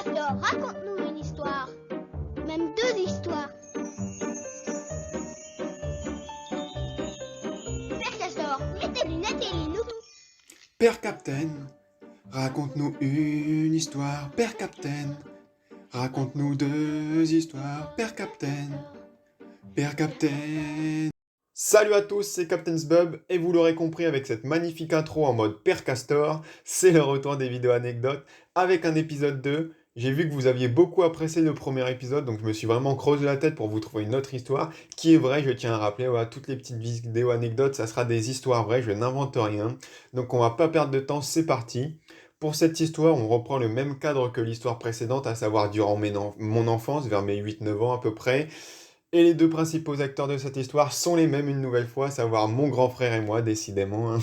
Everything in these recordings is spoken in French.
Castor, raconte-nous une histoire. Même deux histoires. Père Castor, mets tes lunettes et lis-nous tout. Père Captain, raconte-nous une histoire. Père Captain, raconte-nous deux histoires. Père Captain, Père Captain. Salut à tous, c'est Captain Bub et vous l'aurez compris avec cette magnifique intro en mode Père Castor, c'est le retour des vidéos anecdotes avec un épisode 2. J'ai vu que vous aviez beaucoup apprécié le premier épisode, donc je me suis vraiment creusé la tête pour vous trouver une autre histoire qui est vraie, je tiens à rappeler, voilà, toutes les petites vidéos anecdotes, ça sera des histoires vraies, je n'invente rien. Donc on va pas perdre de temps, c'est parti. Pour cette histoire, on reprend le même cadre que l'histoire précédente, à savoir durant mon enfance, vers mes 8-9 ans à peu près. Et les deux principaux acteurs de cette histoire sont les mêmes une nouvelle fois, à savoir mon grand frère et moi, décidément, hein.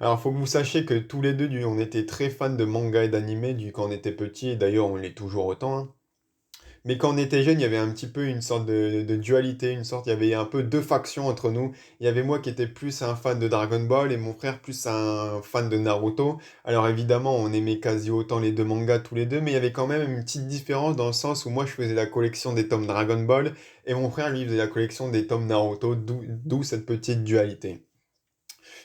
Alors, faut que vous sachiez que tous les deux, on était très fans de manga et d'anime quand on était petit, et d'ailleurs, on l'est toujours autant, hein. Mais quand on était jeune, il y avait un petit peu une sorte de dualité, il y avait un peu deux factions entre nous. Il y avait moi qui étais plus un fan de Dragon Ball et mon frère plus un fan de Naruto. Alors évidemment, on aimait quasi autant les deux mangas tous les deux, mais il y avait quand même une petite différence dans le sens où moi je faisais la collection des tomes Dragon Ball et mon frère lui faisait la collection des tomes Naruto, d'où cette petite dualité.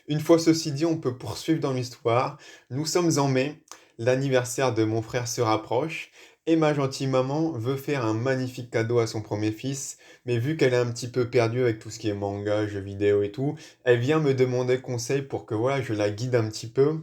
Une fois ceci dit, on peut poursuivre dans l'histoire. Nous sommes en mai, l'anniversaire de mon frère se rapproche, et ma gentille maman veut faire un magnifique cadeau à son premier fils, mais vu qu'elle est un petit peu perdue avec tout ce qui est manga, jeux vidéo et tout, elle vient me demander conseil pour que voilà, je la guide un petit peu.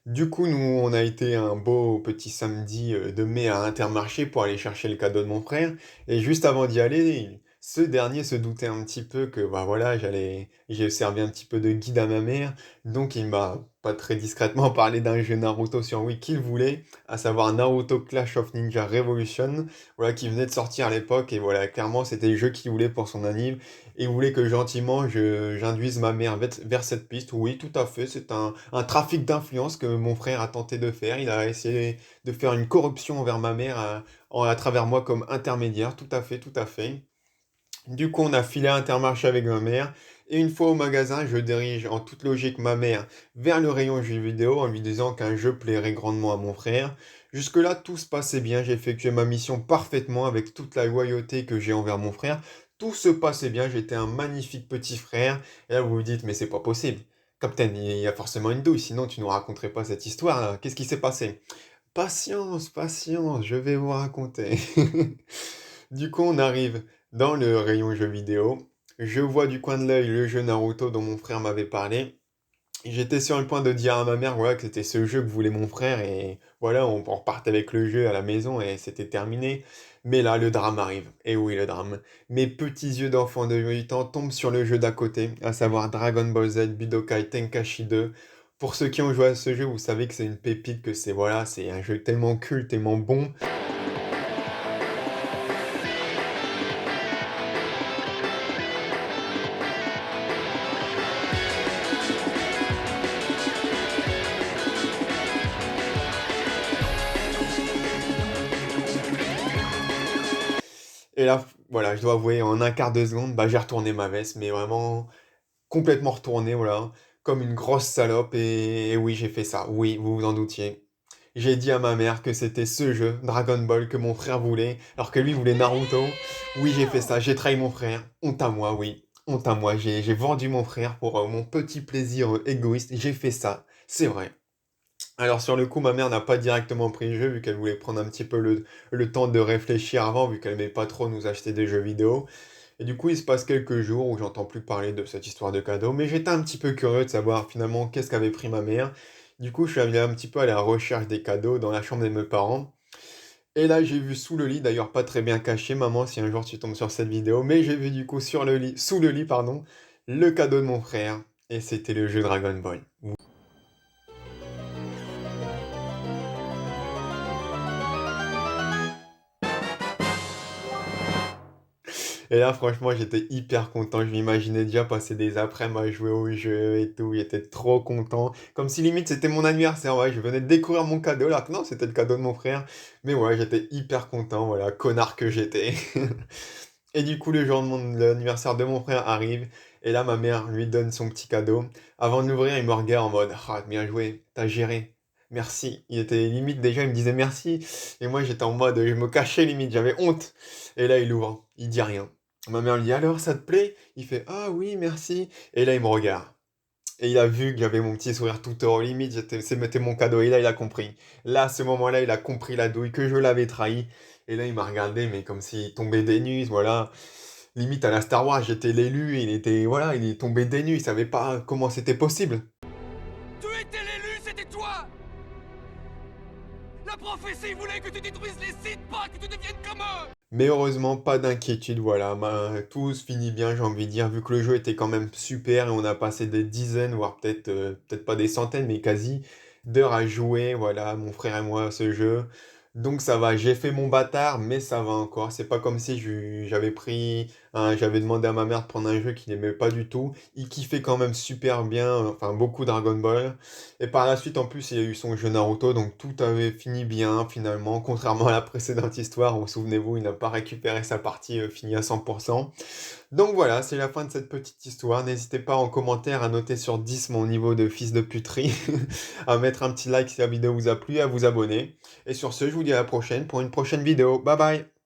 Du coup, nous, on a été un beau petit samedi de mai à Intermarché pour aller chercher le cadeau de mon frère. Et juste avant d'y aller, ce dernier se doutait un petit peu que bah voilà, j'ai servi un petit peu de guide à ma mère. Donc il m'a pas très discrètement parlé d'un jeu Naruto sur Wii qu'il voulait, à savoir Naruto Clash of Ninja Revolution, voilà, qui venait de sortir à l'époque. Et voilà, clairement, c'était le jeu qu'il voulait pour son anniv. Et il voulait que gentiment j'induise ma mère vers cette piste. Oui, tout à fait, c'est un trafic d'influence que mon frère a tenté de faire. Il a essayé de faire une corruption envers ma mère à travers moi comme intermédiaire. Tout à fait, tout à fait. Du coup, on a filé à Intermarché avec ma mère. Et une fois au magasin, je dirige en toute logique ma mère vers le rayon jeux vidéo en lui disant qu'un jeu plairait grandement à mon frère. Jusque-là, tout se passait bien. J'ai effectué ma mission parfaitement avec toute la loyauté que j'ai envers mon frère. Tout se passait bien. J'étais un magnifique petit frère. Et là, vous vous dites, mais c'est pas possible. Captain, il y a forcément une douille, sinon tu nous raconterais pas cette histoire là. Qu'est-ce qui s'est passé? Patience, patience, je vais vous raconter. Du coup, on arrive dans le rayon jeux vidéo. Je vois du coin de l'œil le jeu Naruto dont mon frère m'avait parlé. J'étais sur le point de dire à ma mère voilà, que c'était ce jeu que voulait mon frère et voilà, on repartait avec le jeu à la maison et c'était terminé. Mais là, le drame arrive. Et oui, le drame. Mes petits yeux d'enfant de 8 ans tombent sur le jeu d'à côté, à savoir Dragon Ball Z Budokai Tenkaichi 2. Pour ceux qui ont joué à ce jeu, vous savez que c'est une pépite, que c'est voilà, c'est un jeu tellement culte, tellement bon. Et là, voilà, je dois avouer, en un quart de seconde, bah, j'ai retourné ma veste, mais vraiment complètement retourné, voilà, comme une grosse salope. Et oui, j'ai fait ça. Oui, vous vous en doutiez. J'ai dit à ma mère que c'était ce jeu, Dragon Ball, que mon frère voulait, alors que lui voulait Naruto. Oui, j'ai fait ça. J'ai trahi mon frère. Honte à moi, oui. Honte à moi. J'ai vendu mon frère pour mon petit plaisir égoïste. J'ai fait ça. C'est vrai. Alors sur le coup, ma mère n'a pas directement pris le jeu vu qu'elle voulait prendre un petit peu le temps de réfléchir avant, vu qu'elle n'aimait pas trop nous acheter des jeux vidéo. Et du coup, il se passe quelques jours où j'entends plus parler de cette histoire de cadeau, mais j'étais un petit peu curieux de savoir finalement qu'est-ce qu'avait pris ma mère. Du coup, je suis allé un petit peu à la recherche des cadeaux dans la chambre de mes parents. Et là, j'ai vu sous le lit, d'ailleurs pas très bien caché, maman, si un jour tu tombes sur cette vidéo, mais j'ai vu du coup sur le lit, sous le lit, pardon, le cadeau de mon frère. Et c'était le jeu Dragon Ball. Et là, franchement, j'étais hyper content. Je m'imaginais déjà passer des après-midi à jouer au jeu et tout. J'étais trop content. Comme si limite c'était mon anniversaire. Ouais, je venais de découvrir mon cadeau. Là, que non, c'était le cadeau de mon frère. Mais ouais, j'étais hyper content. Voilà, connard que j'étais. Et du coup, le jour de l'anniversaire de mon frère arrive. Et là, ma mère lui donne son petit cadeau. Avant de l'ouvrir, il me regarde en mode ah, bien joué, t'as géré. merci. Il était limite déjà, il me disait merci. Et moi, j'étais en mode, je me cachais limite, j'avais honte. Et là, il ouvre, il dit rien. Ma mère lui dit, alors, ça te plaît? Il fait, ah oui, merci. Et là, il me regarde. Et il a vu que j'avais mon petit sourire tout heureux, limite, c'était mon cadeau. Et là, il a compris. Là, à ce moment-là, il a compris la douille, que je l'avais trahi. Et là, il m'a regardé, mais comme s'il tombait des nues, voilà. Limite, à la Star Wars, j'étais l'élu, il était, voilà, il est tombé des nues, il savait pas comment c'était possible. Tu étais l'élu, c'était toi! La prophétie voulait que tu détruises les Sith, pas que tu deviennes comme eux! Mais heureusement, pas d'inquiétude, voilà. Tout se finit bien, j'ai envie de dire, vu que le jeu était quand même super et on a passé des dizaines, voire peut-être pas des centaines, mais quasi, d'heures à jouer, voilà, mon frère et moi, à ce jeu. Donc ça va, j'ai fait mon bâtard, mais ça va encore. C'est pas comme si j'avais demandé à ma mère de prendre un jeu qu'il n'aimait pas du tout. Il kiffait quand même super bien, enfin beaucoup Dragon Ball. Et par la suite, en plus, il y a eu son jeu Naruto, donc tout avait fini bien finalement, contrairement à la précédente histoire où, souvenez-vous, il n'a pas récupéré sa partie finie à 100%. Donc voilà, c'est la fin de cette petite histoire. N'hésitez pas en commentaire à noter sur 10 mon niveau de fils de puterie, à mettre un petit like si la vidéo vous a plu, à vous abonner. Et sur ce, je vous dis à la prochaine pour une prochaine vidéo. Bye bye!